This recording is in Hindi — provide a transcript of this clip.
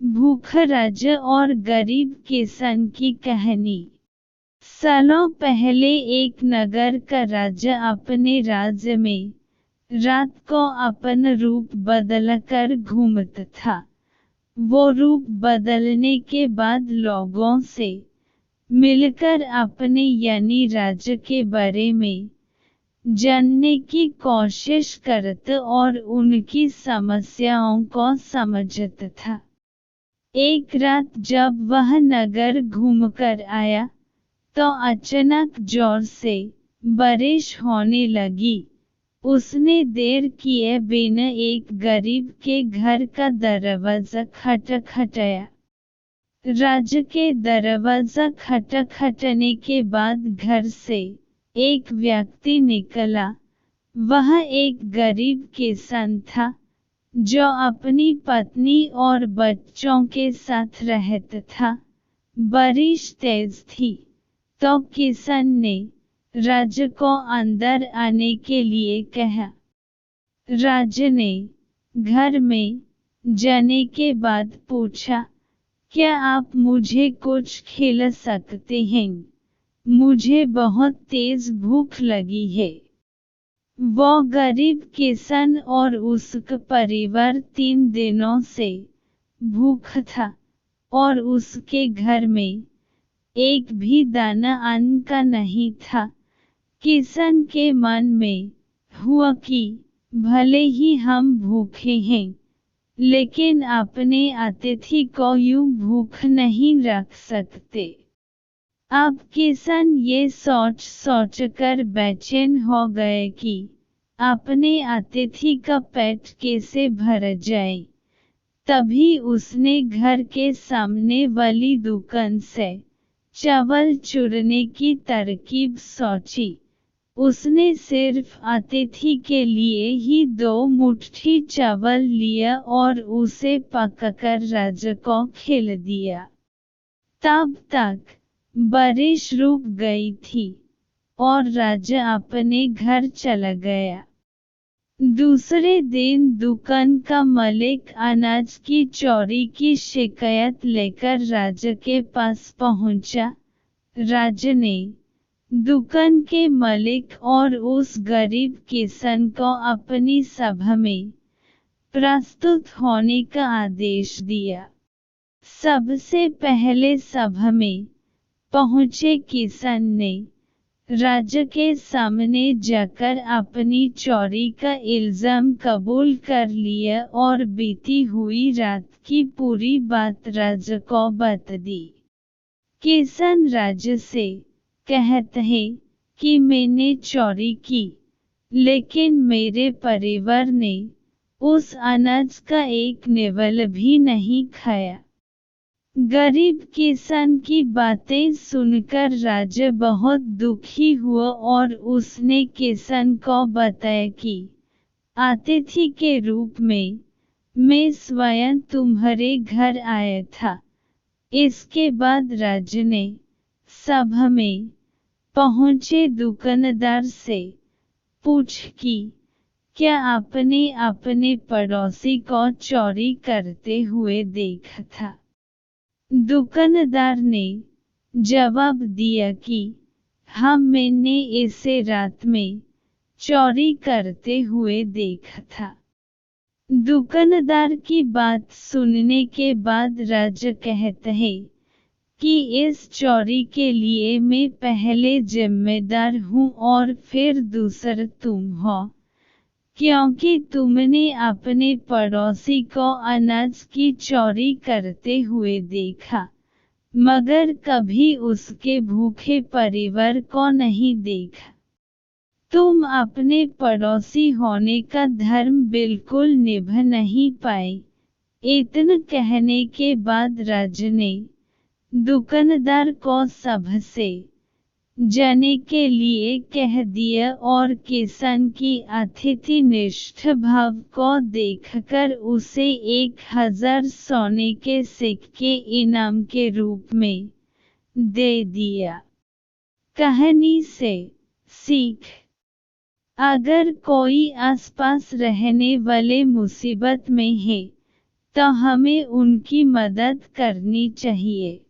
भूखराज और गरीब किसान की कहानी। सालों पहले एक नगर का राजा अपने राज्य में रात को अपना रूप बदलकर घूमता था। वो रूप बदलने के बाद लोगों से मिलकर अपने यानी राज्य के बारे में जानने की कोशिश करता और उनकी समस्याओं को समझता था। एक रात जब वह नगर घूमकर आया तो अचानक जोर से बारिश होने लगी। उसने देर किए बिना एक गरीब के घर का दरवाजा खटखटाया। राजा के दरवाजा खटखटाने के बाद घर से एक व्यक्ति निकला। वह एक गरीब किसान था जो अपनी पत्नी और बच्चों के साथ रहता था। बारिश तेज थी तो किसान ने राजा को अंदर आने के लिए कहा। राजा ने घर में जाने के बाद पूछा, क्या आप मुझे कुछ खिला सकते हैं? मुझे बहुत तेज भूख लगी है। वो गरीब किसान और उसका परिवार 3 दिनों से भूखा था और उसके घर में एक भी दाना अन्न का नहीं था। किसान के मन में हुआ कि भले ही हम भूखे हैं, लेकिन अपने अतिथि को यूं भूख नहीं रख सकते। अब किसान ये सोचकर बेचैन हो गए कि अपने अतिथि का पेट कैसे भर जाए। तभी उसने घर के सामने वाली दुकान से चावल चुराने की तरकीब सोची। उसने सिर्फ अतिथि के लिए ही 2 मुट्ठी चावल लिया और उसे पकाकर राजा को खिला दिया। तब तक बारिश रुक गई थी और राजा अपने घर चला गया। दूसरे दिन दुकान का मालिक अनाज की चोरी की शिकायत लेकर राजा के पास पहुंचा। राजा ने दुकान के मालिक और उस गरीब किसान को अपनी सभा में प्रस्तुत होने का आदेश दिया। सबसे पहले सभा में पहुंचे किसान ने राजा के सामने जाकर अपनी चोरी का इल्जाम कबूल कर लिया और बीती हुई रात की पूरी बात राजा को बता दी। किसान राजा से कहता है कि मैंने चोरी की, लेकिन मेरे परिवार ने उस अनाज का एक निवाला भी नहीं खाया। गरीब किसान की बातें सुनकर राजा बहुत दुखी हुआ और उसने किसान को बताया कि अतिथि के रूप में मैं स्वयं तुम्हारे घर आया था। इसके बाद राजा ने सभा में पहुंचे दुकानदार से पूछा कि क्या आपने अपने पड़ोसी को चोरी करते हुए देखा था? दुकानदार ने जवाब दिया कि हाँ, मैंने इसे रात में चोरी करते हुए देखा था। दुकानदार की बात सुनने के बाद राजा कहता है कि इस चोरी के लिए मैं पहले जिम्मेदार हूँ और फिर दूसरा तुम हो, क्योंकि तुमने अपने पड़ोसी को अनाज की चोरी करते हुए देखा, मगर कभी उसके भूखे परिवार को नहीं देखा। तुम अपने पड़ोसी होने का धर्म बिल्कुल निभा नहीं पाए। इतना कहने के बाद राजा ने दुकानदार को सभा से जाने के लिए कह दिया और किसान की अतिथि निष्ठ भाव को देखकर उसे 1000 सोने के सिक्के इनाम के रूप में दे दिया। कहानी से सीख: अगर कोई आसपास रहने वाले मुसीबत में है तो हमें उनकी मदद करनी चाहिए।